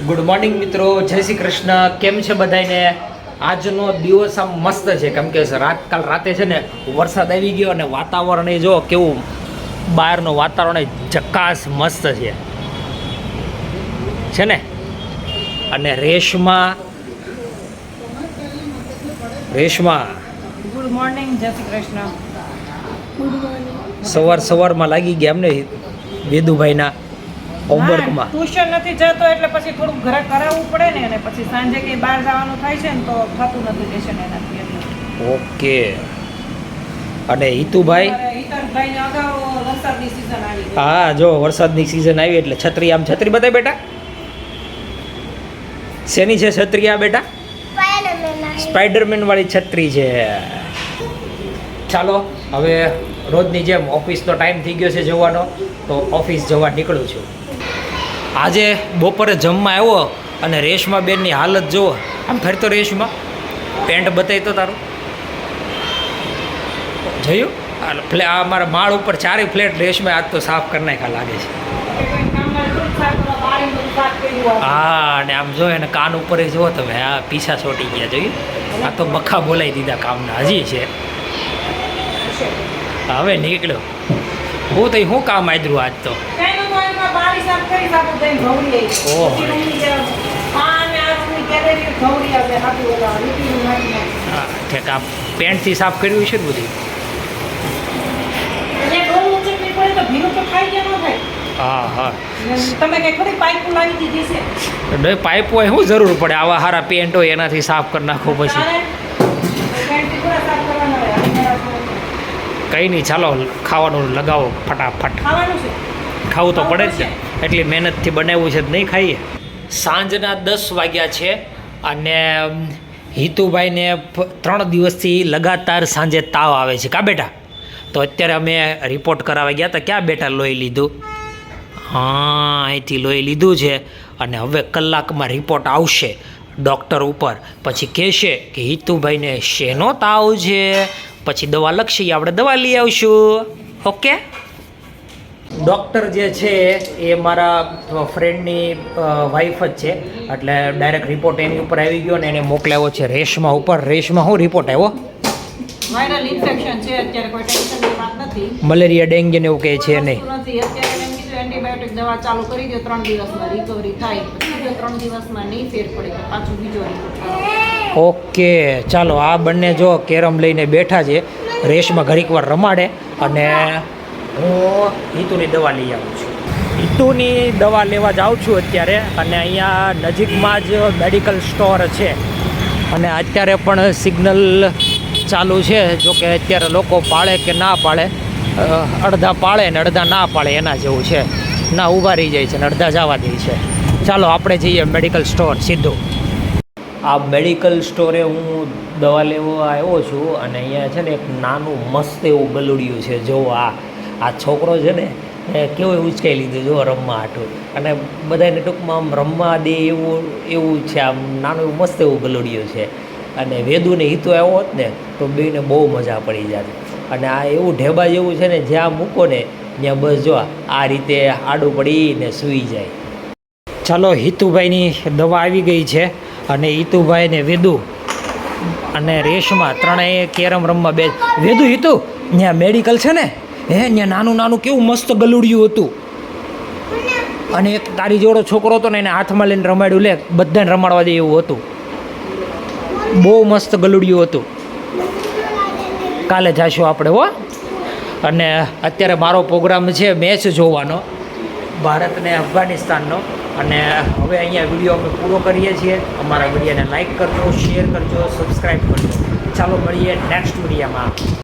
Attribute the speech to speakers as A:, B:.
A: Good morning મિત્રો, જય શ્રી કૃષ્ણ. કેમ છે બધાને? આજનો દિવસ આમ મસ્ત છે કેમ કે કાલ રાતે છે ને વરસાદ આવી ગયો અને વાતાવરણ એ જો કેવું બહારનું વાતાવરણ ઝકાસ મસ્ત છે ને. અને રેશમા
B: ગુડ મોર્નિંગ, જય શ્રી કૃષ્ણ.
A: સવારમાં લાગી ગયા એમને વેદુભાઈના હોમવર્કમાં.
B: ટ્યુશન નથી જતો એટલે પછી થોડું ઘરે કરાવવું પડે ને, અને પછી સાંજે કંઈ બહાર જવાનું થાય છે ને તો થતું નથી ટ્યુશન એનાથી એટલે.
A: ઓકે. અને હિતુભાઈ
B: હિતરભાઈને અગાઉ વરસાદની સિઝન આવી ગઈ.
A: હા, જો વરસાદની સિઝન આવી એટલે છત્રી બતાય બેટા. શેની છે છત્રી આ બેટા? સ્પાઈડરમેન વાળી છત્રી છે. ચાલો હવે રોજની જેમ ઓફિસનો ટાઈમ થઈ ગયો છે જવાનો, તો ઓફિસ જવા નીકળું છું. આજે બપોરે જમવા આવ્યો અને રેશમા બેનની હાલત જુઓ. આમ ફરતો રેશમા પેન્ટ બતાવી તો તારું જોયું? આ મારા માળ ઉપર ચારે ફ્લેટ રેશમા આજ તો સાફ કરી નાખ્યા લાગે છે. હા, અને આમ જો એને કાન ઉપર જુઓ તમે, હા પીછા છોટી ગયા જોયું. આ તો બખા બોલાવી દીધા કામના હજી છે. હવે નીકળ્યો હું તો શું કામ આદરું આજ તો. ઠેક આ પેન્ટથી સાફ કર્યું છે ને બધી. હા હા,
B: તમે કઈ ખરી પાઇપ લાવી દીધી છે?
A: પાઇપ હોય શું જરૂર પડે? આવા સારા પેન્ટ હોય એનાથી સાફ કરી નાખો પછી. કંઈ નહીં, ચાલો ખાવાનું લગાવો ફટાફટ. ખાવું તો પડે જ ને, એટલી મહેનતથી બનાવ્યું છે નહીં ખાઈએ. સાંજના 10 વાગ્યા છે અને હિતુભાઈને 3 દિવસથી લગાતાર સાંજે તાવ આવે છે. કા બેટા? તો અત્યારે અમે રિપોર્ટ કરાવવા ગયા હતા. ક્યાં બેટા લોહી લીધું? હા, અહીંથી લોહી લીધું છે અને હવે કલાકમાં રિપોર્ટ આવશે ડૉક્ટર ઉપર. પછી કહેશે કે હિતુભાઈને શેનો તાવ છે, પછી દવા લખશે, આપણે દવા લઈ આવશું. ઓકે. ડૉક્ટર જે છે એ મારા ફ્રેન્ડની વાઈફ જ છે, એટલે ડાયરેક્ટ રિપોર્ટ એની ઉપર આવી ગયો ને એને મોકલાવ્યો છે રેશમા ઉપર. રેશમા શું રિપોર્ટ આવ્યો?
B: વાયરલ ઇન્ફેક્શન છે અત્યારે, કોઈ ટેન્શનની વાત નથી.
A: મલેરિયા ડેન્ગ્યુ ને એવું કહે છે નહીં?
B: નથી. અત્યારે એમ કીધું એન્ટીબાયોટિક દવા ચાલુ કરી દો, 3 દિવસમાં રિકવરી થાય. પછી જો 3 દિવસમાં નહીં ફેર પડે તો પાછું બીજો રિપોર્ટ.
A: ઓકે, ચાલો આ બંને જો કેરમ લઈને બેઠા છે. રેશમાં ઘડીક વાર રમાડે અને હું હિતુની દવા લઈ આવું છું. હિતુની દવા લેવા જાઉં છું અત્યારે, અને અહીંયા નજીકમાં જ મેડિકલ સ્ટોર છે અને અત્યારે પણ સિગ્નલ ચાલુ છે. જો કે અત્યારે લોકો પાળે કે ના પાળે, અડધા પાળે ને અડધા ના પાળે એના જેવું છે. ના ઊભા રહી જાય છે ને અડધા જવા દે છે. ચાલો આપણે જઈએ મેડિકલ સ્ટોર સીધું. આ મેડિકલ સ્ટોરે હું દવા લેવા આવ્યો છું અને અહીંયા છે ને એક નાનું મસ્ત એવું ગલુડિયું છે. જો આ છોકરો છે ને એ કેવું ઉચકાઈ લીધું જો રમવા હાટું, અને બધાને ટૂંકમાં આમ રમવા દે એવું છે. આમ નાનું એવું મસ્ત એવું ગલુડિયું છે. અને વેદુને હિતુ આવ્યો હોત ને તો બેને બહુ મજા પડી જાય. અને આ એવું ઢેબા જેવું છે ને, જ્યાં મૂકો ને ત્યાં બસ જો આ રીતે આડું પડીને સૂઈ જાય. ચાલો, હિતુભાઈની દવા આવી ગઈ છે અને હિતુભાઈ ને વેદુ અને રેશમા ત્રણેય કેરમ રમવા બે. વેદુ, હિતુ, ત્યાં મેડિકલ છે ને, ત્યાં નાનું કેવું મસ્ત ગલુડિયું હતું અને એક તારી જોડો છોકરો હતો ને એને હાથમાં લઈને રમાડ્યું. લે, બધાને રમાડવા દે એવું હતું. બહુ મસ્ત ગલુડિયું હતું. કાલે જઈશું આપણે હો. અને અત્યારે મારો પ્રોગ્રામ છે મેચ જોવાનો, ભારત ને અફઘાનિસ્તાનનો. અને હવે અહીંયા વિડીયો અમે પૂરો કરીએ છીએ. અમારા વિડીયોને લાઈક કરજો, શેર કરજો, સબસ્ક્રાઈબ કરજો. ચાલો મળીએ નેક્સ્ટ વિડીયોમાં.